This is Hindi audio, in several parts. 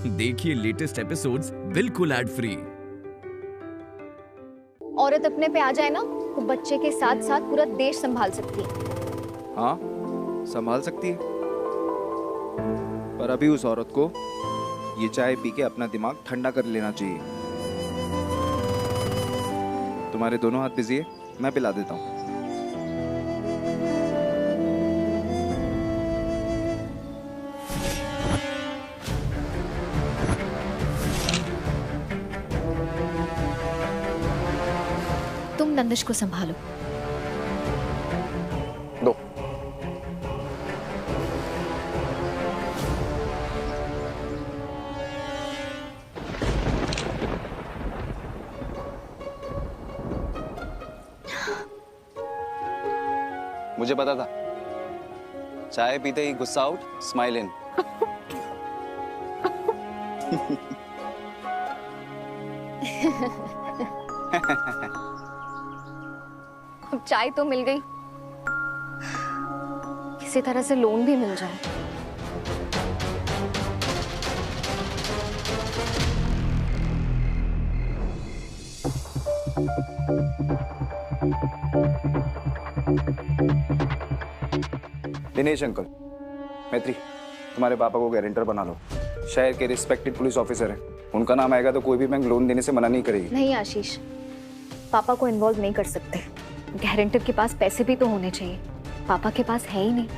देखिए लेटेस्ट एपिसोड्स बिल्कुल एड फ्री। औरत अपने पे आ जाए ना तो बच्चे के साथ साथ पूरा देश संभाल सकती है। हाँ, संभाल सकती है, पर अभी उस औरत को ये चाय पी के अपना दिमाग ठंडा कर लेना चाहिए। तुम्हारे दोनों हाथ बिजी है, मैं पिला देता हूँ। तुम नंदिश को संभालो। दो। मुझे पता था, चाय पीते ही गुस्सा आउट, स्माइल इन। अब चाय तो मिल गई, किसी तरह से लोन भी मिल जाए। दिनेश अंकल, मैत्री, तुम्हारे पापा को गारंटर बना लो। शहर के रिस्पेक्टेड पुलिस ऑफिसर हैं, उनका नाम आएगा तो कोई भी बैंक लोन देने से मना नहीं करेगी। नहीं आशीष, पापा को इन्वॉल्व नहीं कर सकते। गारंटर के पास पैसे भी तो होने चाहिए, पापा के पास है ही नहीं।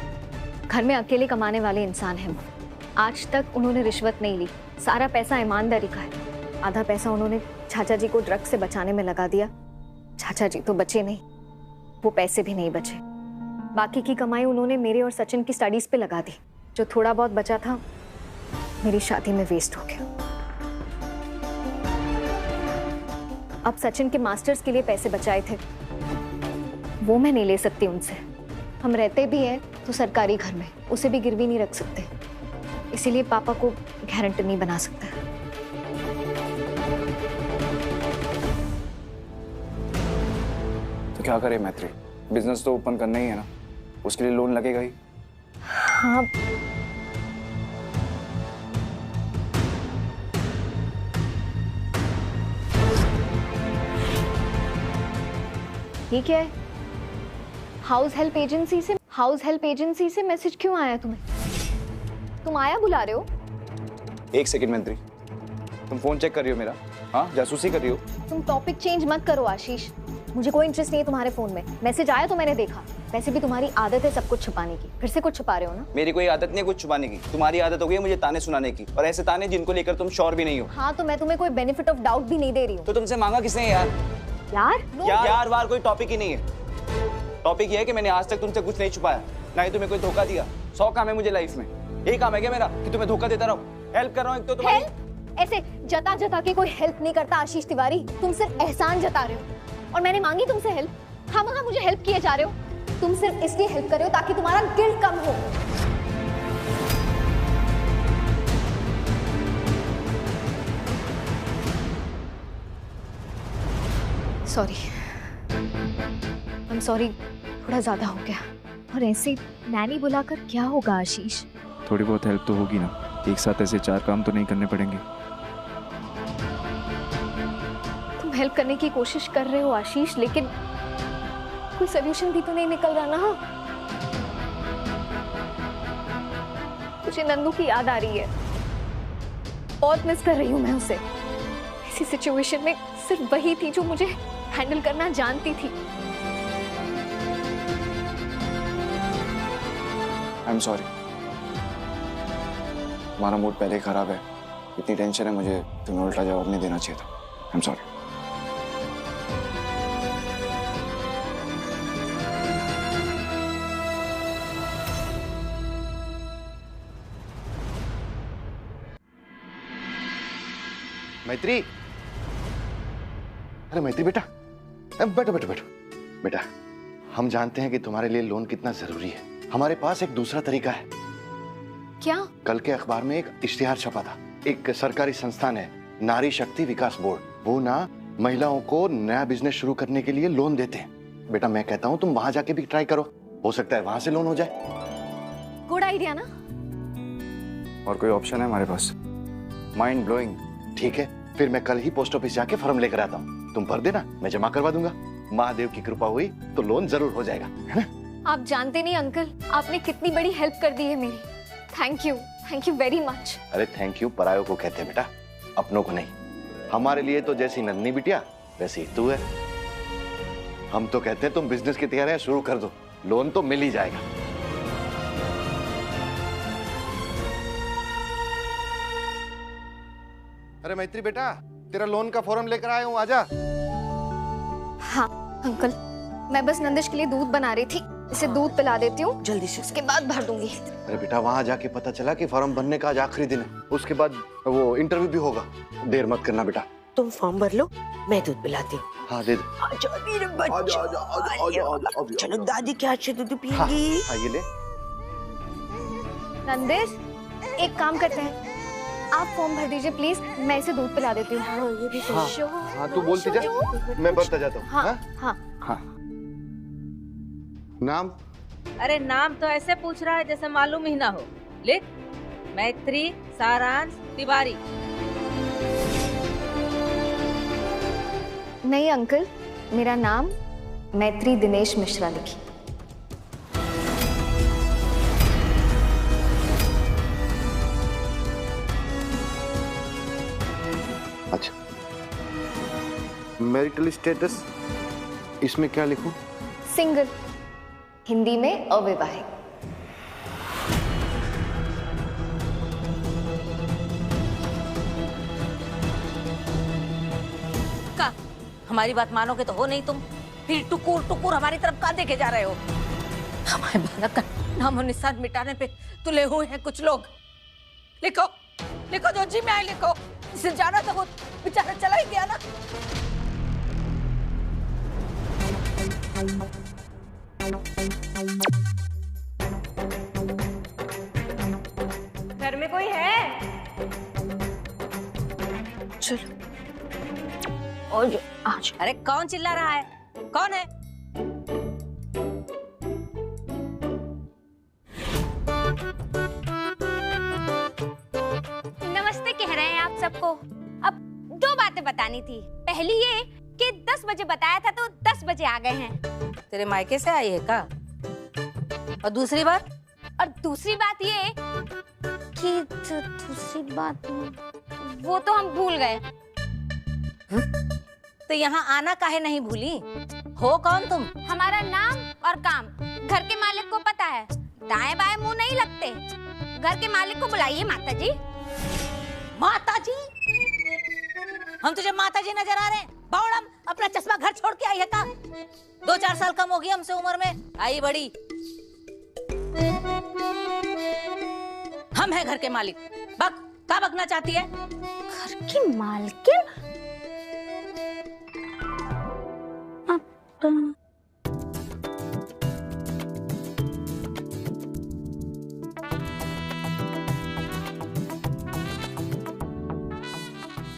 घर में अकेले कमाने वाले इंसान हैं। आज तक उन्होंने रिश्वत नहीं ली, सारा पैसा ईमानदारी का है। आधा पैसा उन्होंने चाचा जी को ड्रग्स से बचाने में लगा दिया। चाचा जी तो बचे नहीं, वो पैसे भी नहीं बचे। बाकी की कमाई उन्होंने मेरे और सचिन की स्टडीज पे लगा दी। जो थोड़ा बहुत बचा था मेरी शादी में वेस्ट हो गया। अब सचिन के मास्टर्स के लिए पैसे बचाए थे, वो मैं नहीं ले सकती उनसे। हम रहते भी हैं तो सरकारी घर में, उसे भी गिरवी नहीं रख सकते। इसीलिए पापा को गारंटर नहीं बना सकता। तो क्या करें मैत्री, बिजनेस तो ओपन करना ही है ना, उसके लिए लोन लगेगा ही। हाँ, ये क्या है? हाउस हेल्प एजेंसी से मैसेज क्यों आया तुम्हें? तुम आया बुला रहे हो? एक सेकंड मैत्री, तुम फोन चेक कर रही हो मेरा? हाँ, जासूसी कर रही हो? तुम टॉपिक चेंज मत करो आशीष, मुझे कोई इंटरेस्ट नहीं है तुम्हारे फोन में। मैसेज आया तो मैंने देखा। वैसे भी तुम्हारी आदत है सब कुछ छुपाने की, फिर से कुछ छुपा रहे हो ना? मेरी कोई आदत नहीं है कुछ छुपाने की, तुम्हारी आदत हो गई है मुझे ताने सुनाने की, और ऐसे ताने जिनको लेकर तुम श्योर भी नहीं हो। हाँ, तो मैं तुम्हें कोई बेनिफिट ऑफ डाउट भी नहीं दे रही हूँ। तो तुमसे मांगा किसने यार? यार वार कोई टॉपिक ही नहीं है। टॉपिक ये है कि मैंने आज तक तुमसे कुछ नहीं छुपाया, ना ही तुम्हें कोई धोखा दिया। 100 काम है मुझे लाइफ में, यही काम है क्या मेरा कि तुम्हें धोखा देता रहूं? हेल्प कर रहा हूं एक तो तुम्हारी। ऐसे जता जता के कोई हेल्प नहीं करता आशीष तिवारी, तुम सिर्फ एहसान जता रहे हो। और मैंने मांगी तुमसे हेल्प, खामखा मुझे हेल्प किए जा रहे हो। तुम सिर्फ इसलिए हेल्प कर रहे हो ताकि तुम्हारा गिल्ट कम हो। सॉरी, आई एम सॉरी, थोड़ा ज्यादा हो गया। और ऐसे नैनी बुलाकर क्या होगा आशीष? थोड़ी बहुत हेल्प तो होगी ना, एक साथ ऐसे 4 काम तो नहीं करने पड़ेंगे। तुम हेल्प करने की कोशिश कर रहे हो आशीष, लेकिन कोई सोल्यूशन भी तो नहीं निकल रहा ना। मुझे नंदू की याद आ रही है, बहुत मिस कर रही हूँ मैं उसे। इसी सिचुएशन में सिर्फ वही थी जो मुझे हैंडल करना जानती थी। आई एम सॉरी, तुम्हारा मूड पहले ही खराब है, इतनी टेंशन है, मुझे तुम्हें उल्टा जवाब नहीं देना चाहिए था। I am sorry. मैत्री, अरे मैत्री बेटा, बैठो बैठो बैठो। बेटा, हम जानते हैं कि तुम्हारे लिए लोन कितना जरूरी है। हमारे पास एक दूसरा तरीका है। क्या? कल के अखबार में एक इश्तिहार छपा था। एक सरकारी संस्थान है, नारी शक्ति विकास बोर्ड, वो ना महिलाओं को नया बिजनेस शुरू करने के लिए लोन देते हैं। बेटा मैं कहता हूँ तुम वहां जाके भी ट्राई करो, हो सकता है वहां से लोन हो जाए। गुड आइडिया ना? और कोई ऑप्शन है हमारे पास? Mind blowing. ठीक है, फिर मैं कल ही पोस्ट ऑफिस जाके फॉर्म लेकर आता हूँ। तुम भर देना, मैं जमा करवा दूंगा। महादेव की कृपा हुई तो लोन जरूर हो जाएगा, है ना? आप जानते नहीं अंकल, आपने कितनी बड़ी हेल्प कर दी है मेरी। Thank you very much. अरे थैंक यू परायों को कहते हैं बेटा, अपनों को नहीं। हमारे लिए तो जैसी नन्ही बिटिया वैसी ही तू है। हम तो कहते हैं तुम बिजनेस की तैयारियां शुरू कर दो, लोन तो मिल ही जाएगा। अरे मैत्री बेटा, तेरा लोन का फॉर्म लेकर आया हूँ, आजा। हाँ अंकल, मैं बस नंदिश के लिए दूध बना रही थी, इसे दूध पिला देती हूँ, जल्दी से उसके बाद भर दूंगी। अरे बेटा, वहां जाके पता चला कि फॉर्म भरने का आज आखिरी दिन है, उसके बाद वो इंटरव्यू भी होगा। देर मत करना बेटा। तुम फॉर्म भर लो, मैं दूध पिलाती हूँ। हाँ दे दो। चलो दादी के हाथ से दूध पिएंगी। हाँ ये ले। नंदिश, एक काम करते हैं, आप फॉर्म भर दीजिए प्लीज, मैं इसे दूध पिला देती हूँ। हाँ ये भी हाँ तू बोलती जा, मैं भरता जाता हूँ। हाँ हाँ हाँ। नाम? अरे नाम तो ऐसे पूछ रहा है जैसे मालूम ही ना हो। लिख, मैत्री सारांश तिवारी। नहीं अंकल, मेरा नाम मैत्री दिनेश मिश्रा लिखी। अच्छा, मैरिटल स्टेटस इसमें क्या लिखूं? सिंगल, हिंदी में अविवाहित। का हमारी बात मानोगे तो हो नहीं तुम, फिर टुकुर टुकुर हमारी तरफ कहाँ देखे जा रहे हो? हमारे बालक का नाम और निशान मिटाने पे तुले हुए हैं कुछ लोग। लिखो लिखो, जो जी में आए लिखो। इसे जाना था वो बेचारा चला ही गया ना। घर में कोई है? चलो और आज अरे कौन चिल्ला रहा है? कौन है? नमस्ते कह रहे हैं आप सबको। अब दो बातें बतानी थी। पहली ये कि 10 बजे बताया था तो 10 बजे आ गए हैं। तेरे मायके से आई है का? और दूसरी बात? और दूसरी बात ये कि दूसरी बात वो तो हम भूल गए। तो यहाँ आना काहे नहीं भूली? हो कौन तुम? हमारा नाम और काम घर के मालिक को पता है। दाएं बाएं मुंह नहीं लगते। घर के मालिक को बुलाइए माता जी। माता जी? हम तुझे माता जी नजर आ रहे हैं? बावड़म, अपना चश्मा घर छोड़ के आई है का? 2-4 साल कम हो गई हमसे उम्र में, आई बड़ी। हम हैं घर के मालिक। बक, क्या बकना चाहती है? घर की मालकिन?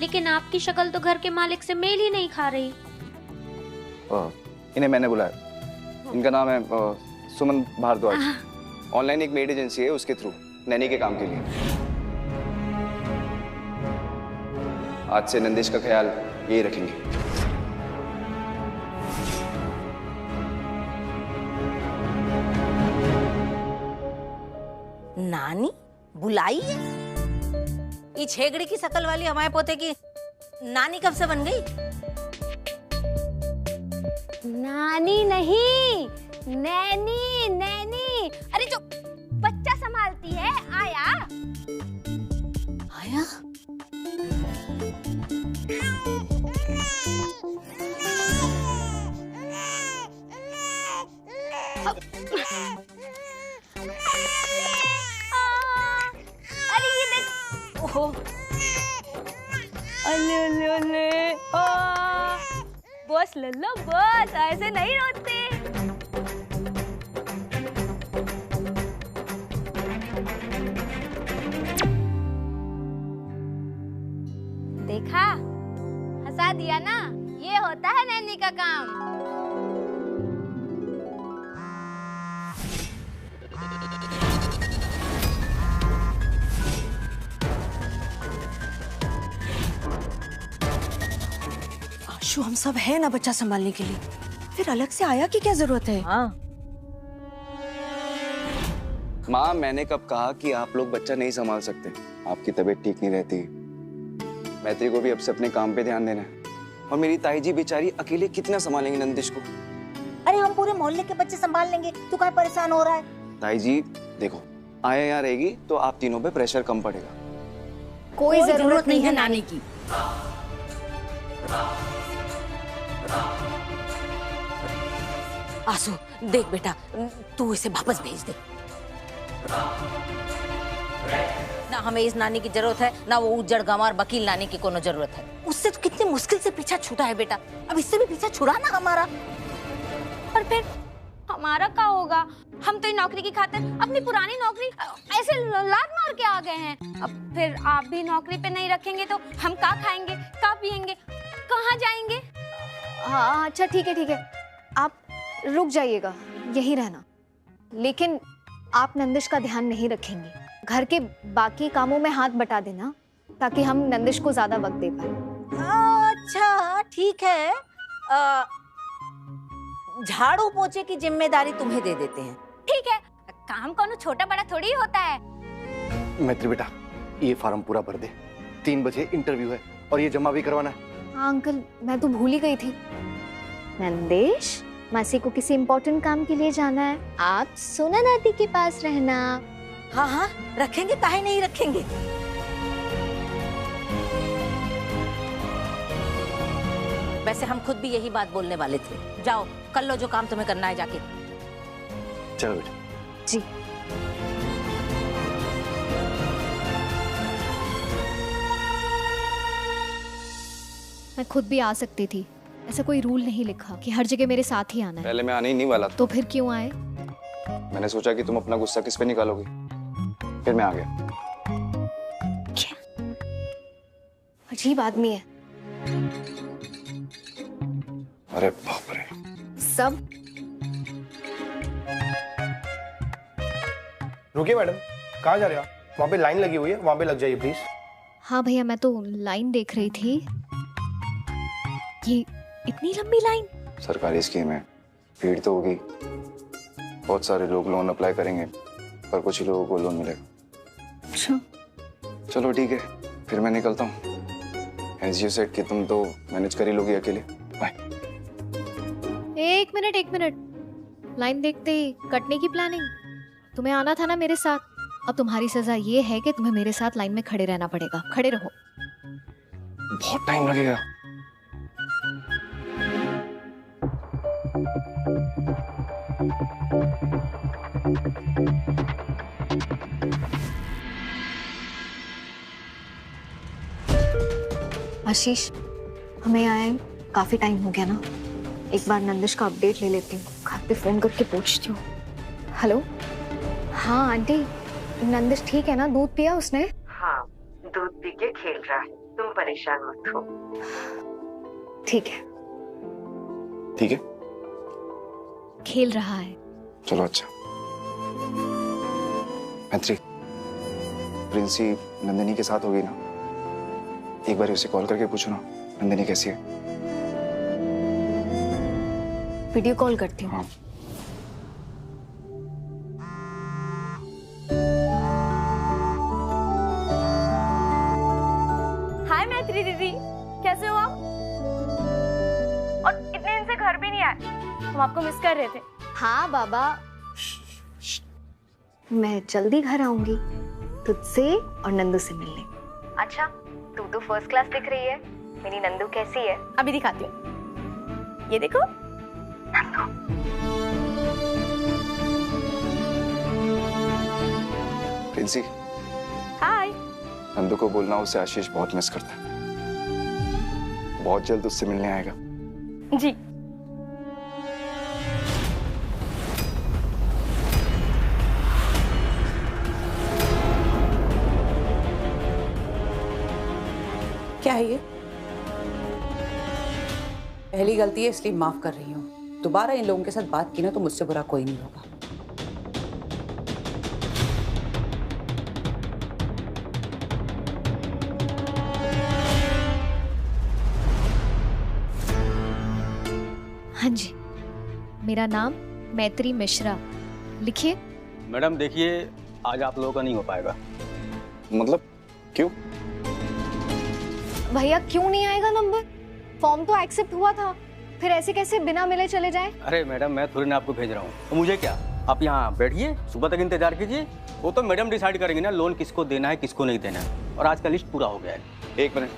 लेकिन आपकी शक्ल तो घर के मालिक से मेल ही नहीं खा रही। इन्हें मैंने बुलाया। इनका नाम है सुमन भारद्वाज। ऑनलाइन एक मेड एजेंसी है, उसके थ्रू नैनी के काम के लिए। आज से नंदिश का ख्याल यही रखेंगे। नानी बुलाई है? ये छेगड़ी की शकल वाली हमारे पोते की नानी कब से बन गई? नानी नहीं, नैनी नैनी। अरे जो बच्चा संभालती है, आया। आया? अरे ये देख। ओहो, अले अले अले। बस लल्ला बस, ऐसे नहीं रोते। देखा, हंसा दिया ना। ये होता है नैनी का काम। शो हम सब है ना बच्चा संभालने के लिए, फिर अलग से आया की क्या जरूरत है? हाँ। माँ, मैंने कब कहा कि आप लोग बच्चा नहीं संभाल सकते? आपकी तबीयत ठीक नहीं रहती, मैत्री को भी अब से अपने काम पे ध्यान देना है, और मेरी ताई जी बेचारी अकेले कितना संभालेंगे नंदिश को? अरे हम पूरे मोहल्ले के बच्चे संभाल लेंगे, तू काहे परेशान हो रहा है? ताई जी देखो, आया यहाँ रहेगी तो आप तीनों पे प्रेशर कम पड़ेगा। कोई जरूरत नहीं है नानी की। आसू देख बेटा, तू इसे वापस भेज दे। ना हमें इस नानी की जरूरत है, ना वो उज्जड़ गंवार वकील नानी की कोनो जरूरत है। उससे तो कितनी मुश्किल से पीछा छूटा है बेटा, अब इससे भी पीछा छुड़ाना हमारा। और फिर हमारा क्या होगा? हम तो नौकरी की खातिर अपनी पुरानी नौकरी ऐसे लात मार के आ गए हैं। अब फिर आप भी नौकरी पे नहीं रखेंगे तो हम क्या खाएंगे, क्या पिएंगे, कहाँ जाएंगे? हाँ अच्छा ठीक है, आप रुक जाइएगा, यहीं रहना। लेकिन आप नंदिश का ध्यान नहीं रखेंगे, घर के बाकी कामों में हाथ बटा देना ताकि हम नंदिश को ज्यादा वक्त दे पाए। अच्छा ठीक है, झाड़ू पोछे की जिम्मेदारी तुम्हें दे देते हैं। ठीक है, काम कोनो छोटा बड़ा थोड़ी होता है। मैत्री बेटा, ये फॉर्म पूरा भर दे, 3 बजे इंटरव्यू है और ये जमा भी करवाना है। हाँ अंकल, मैं तो भूल ही गई थी। नंदिश, मासी को किसी इम्पोर्टेंट काम के लिए जाना है, आप सोना दादी के पास रहना। हाँ हाँ रखेंगे, काहे नहीं रखेंगे। वैसे हम खुद भी यही बात बोलने वाले थे। जाओ कर लो जो काम तुम्हें करना है जाके। चलो बेटा। जी। मैं खुद भी आ सकती थी, ऐसा कोई रूल नहीं लिखा कि हर जगह मेरे साथ ही आना है। पहले मैं आने ही नहीं वाला था। तो फिर क्यों आए? मैंने सोचा कि तुम अपना गुस्सा किस पे निकालोगी, फिर मैं आ गया। अजीब आदमी है। अरे बाप रे। सब रुकिए मैडम, कहाँ जा रहे हो आप? वहाँ पे लाइन लगी हुई है, वहाँ पे लग जाइए प्लीज। हाँ भैया, मैं तो लाइन देख रही थी। ये इतनी लंबी लाइन? सरकारी स्कीम है, भीड़ तो होगी, बहुत सारे लोग लोन अप्लाई करेंगे पर कुछ ही लोगों को लोन मिलेगा। अच्छा चलो ठीक है, फिर मैं निकलता हूँ। एज यू सेड कि तुम तो मैनेज कर ही लोगी अकेले। बाय। एक मिनट, लाइन देखते ही कटने की प्लानिंग? तुम्हें आना था ना मेरे साथ, अब तुम्हारी सजा ये है कि तुम्हें मेरे साथ लाइन में खड़े रहना पड़ेगा। खड़े रहो। बहुत टाइम लगेगा। आशीष, हमें आए काफी टाइम हो गया ना, एक बार नंदिश का अपडेट ले लेती हूँ, घर पे फोन करके पूछती हूँ। हेलो, हाँ आंटी, नंदिश ठीक है ना? दूध पिया उसने? हाँ, दूध पी के खेल रहा है, तुम परेशान मत हो। ठीक है। ठीक है, खेल रहा है। चलो अच्छा। मैत्री, प्रिंसी नंदिनी के साथ होगी ना? एक बार उसे कॉल करके पूछो ना नंदिनी कैसी है। वीडियो कॉल करती हूँ। हाँ। हाय मैत्री दीदी, कैसे हो आप? और इतने दिन से घर भी नहीं आए, हम आपको मिस कर रहे थे। हाँ बाबा, मैं जल्दी घर आऊंगी तुझसे और नंदू से मिलने। अच्छा, तू तो फर्स्ट क्लास दिख रही है, मेरी नंदू कैसी है? अभी दिखाती हूँ, ये देखो नंदू। प्रिंसी, हाय। नंदू को बोलना उसे आशीष बहुत मिस करता है, बहुत जल्द उससे मिलने आएगा। जी। क्या है ये? पहली गलती है इसलिए माफ कर रही हूँ, दोबारा इन लोगों के साथ बात की ना तो मुझसे बुरा कोई नहीं होगा। हाँ जी, मेरा नाम मैत्री मिश्रा। लिखिए। मैडम देखिए, आज आप लोगों का नहीं हो पाएगा। मतलब क्यों? भैया क्यों नहीं आएगा नंबर? फॉर्म तो एक्सेप्ट हुआ था, फिर ऐसे कैसे बिना मिले चले जाए? अरे मैडम, मैं थोड़ी ना आपको भेज रहा हूँ, तो मुझे क्या, आप यहाँ बैठिए, सुबह तक इंतजार कीजिए। वो तो मैडम डिसाइड करेंगे ना लोन किसको देना है किसको नहीं देना है, और आज का लिस्ट पूरा हो गया है। एक मिनट,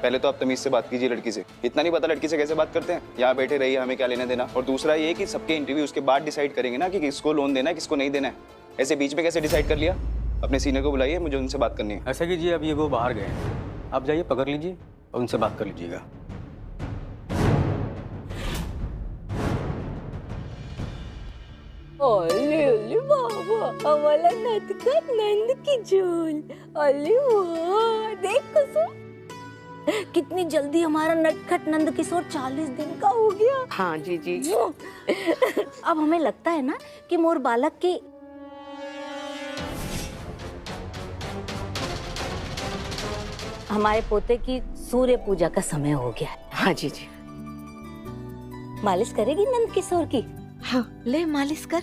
पहले तो आप तमीज से बात कीजिए लड़की से। इतना नहीं पता लड़की से कैसे बात करते हैं? यहाँ बैठे रहिए, हमें क्या लेना देना। और दूसरा ये कि सबके इंटरव्यू उसके बाद डिसाइड करेंगे ना कि किसको लोन देना है किसको नहीं देना है। ऐसे बीच में कैसे डिसाइड कर लिया? अपने सीनियर को बुलाइए, मुझे उनसे बात करनी है। ऐसा कीजिए, अब ये वो बाहर गए हैं, आप जाइए पकड़ लीजिए और उनसे बात कर लीजिएगा। ओले ओले बाबा, हमारा नटखट नंद की झोल। ओले वाह, देख कुसुम, कितनी जल्दी हमारा नटखट नंद किशोर 40 दिन का हो गया। हाँ जी जी। अब हमें लगता है ना कि मोर बालक की हमारे पोते की सूर्य पूजा का समय हो गया है। हाँ जी जी। मालिश करेगी नंद किशोर की? हाँ, ले मालिश कर।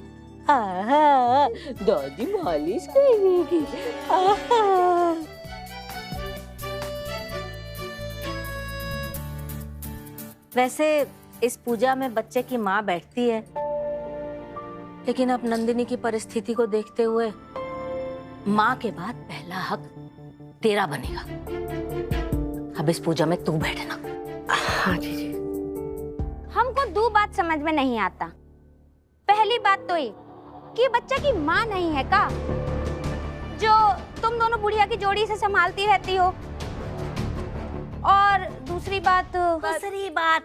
आहा, दादी मालिश करेगी। आहा। वैसे इस पूजा में बच्चे की माँ बैठती है, लेकिन अब नंदिनी की परिस्थिति को देखते हुए माँ के बाद पहला हक तेरा बनेगा। अब इस पूजा में तू बैठना। हाँ जी जी। हमको दो बात समझ में नहीं आता। पहली बात तो ये कि बच्चा की माँ नहीं है का, जो तुम दोनों बुढ़िया की जोड़ी से संभालती रहती हो। और दूसरी बात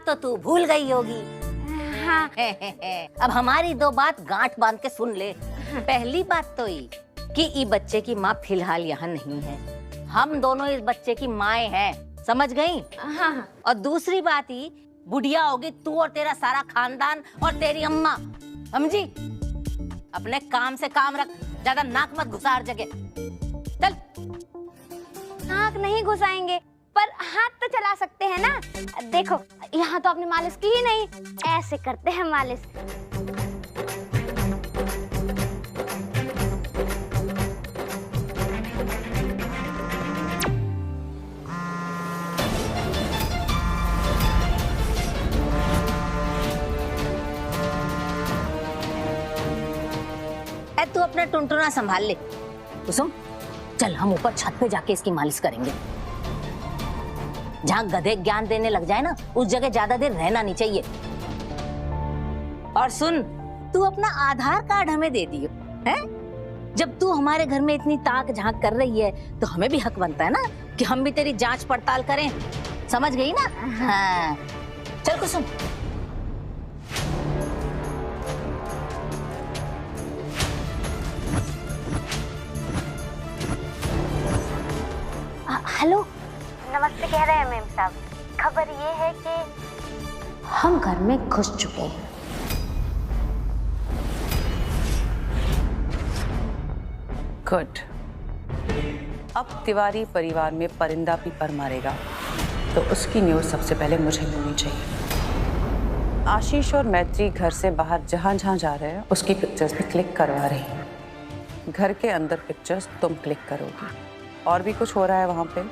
तो तू भूल गई होगी। हाँ। अब हमारी दो बात गांठ बांध के सुन ले। पहली बात तो ये कि इस बच्चे की माँ फिलहाल यहाँ नहीं है, हम दोनों इस बच्चे की माएँ हैं, समझ गई? हाँ। और दूसरी बात ही, बुढ़िया होगी तू और तेरा सारा खानदान और तेरी अम्मा, समझी? अपने काम से काम रख, ज्यादा नाक मत घुसा हर जगह। चल। नाक नहीं घुसाएंगे, पर हाथ तो चला सकते हैं ना। देखो, यहाँ तो आपने मालिश की ही नहीं, ऐसे करते हैं मालिश। तू अपना टुनटुना संभाल ले। कुसुम, चल हम ऊपर छत पे जाके इसकी मालिश करेंगे। जहाँ गधे ज्ञान देने लग जाए ना, उस जगह ज्यादा देर रहना नहीं चाहिए। और सुन, तू अपना आधार कार्ड हमें दे दियो, हैं? जब तू हमारे घर में इतनी ताक झांक कर रही है, तो हमें भी हक बनता है ना कि हम भी तेरी जांच पड़ताल करें। समझ गई ना? हाँ। चल कुसुम। हेलो, नमस्ते कह रहे हैं मैम साहब। खबर ये है कि हम घर में घुस चुके हैं। गुड। अब तिवारी परिवार में परिंदा भी पर मारेगा, तो उसकी न्यूज़ सबसे पहले मुझे मिलनी चाहिए। आशीष और मैत्री घर से बाहर जहाँ जहाँ जा रहे हैं उसकी पिक्चर्स भी क्लिक करवा रही हैं। घर के अंदर पिक्चर्स तुम क्लिक करोगी, और भी कुछ हो रहा है वहाँ पे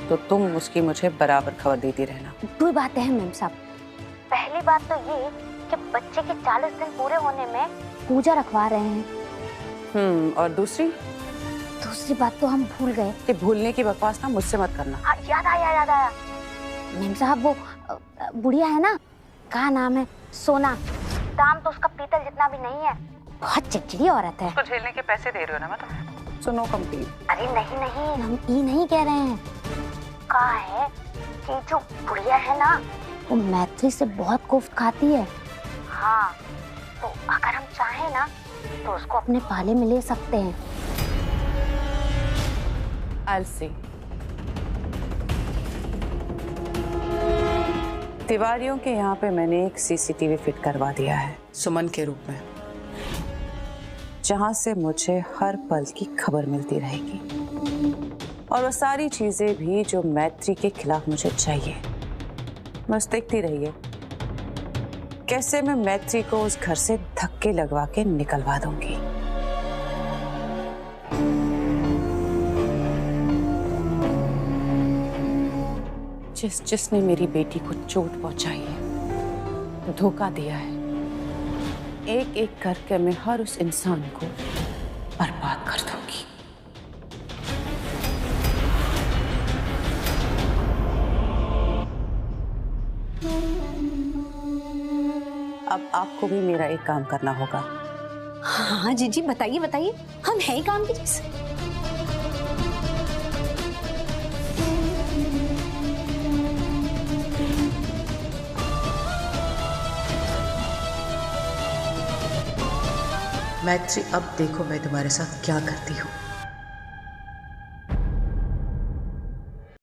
तो तुम उसकी मुझे बराबर खबर देती रहना। दो बातें हैं मैम साहब। पहली बात तो ये कि बच्चे के 40 दिन पूरे होने में पूजा रखवा रहे हैं। और दूसरी बात तो हम भूल गए। कि भूलने की बकवास ना मुझसे मत करना। याद आया। मैम साहब, वो बुढ़िया है ना, क्या नाम है, सोना। दाम तो उसका पीतल जितना भी नहीं है, बहुत चिड़चिड़ी औरत है। उसको झेलने के पैसे दे रही हो ना मैं तुम्हें? So no complaint. अरे नहीं, हम ये नहीं कह रहे हैं। कहा है कि जो बुढ़िया है ना, वो मैत्री से बहुत कोफ्त खाती है। हाँ, तो अगर हम चाहें ना तो उसको अपने पाले में ले सकते हैं। I'll see। तिवारियों के यहाँ पे मैंने एक सीसीटीवी फिट करवा दिया है, सुमन के रूप में, जहाँ से मुझे हर पल की खबर मिलती रहेगी, और वो सारी चीजें भी जो मैत्री के खिलाफ मुझे चाहिए। बस देखती रहिए, कैसे मैं मैत्री को उस घर से धक्के लगवा के निकलवा दूंगी। जिसने मेरी बेटी को चोट पहुंचाई है, धोखा दिया है, एक एक करके मैं हर उस इंसान को बर्बाद कर दूंगी। अब आपको भी मेरा एक काम करना होगा। हाँ जीजी बताइए बताइए, हम हैं ही काम की चीज। मैत्री, अब देखो मैं तुम्हारे साथ क्या करती हूँ।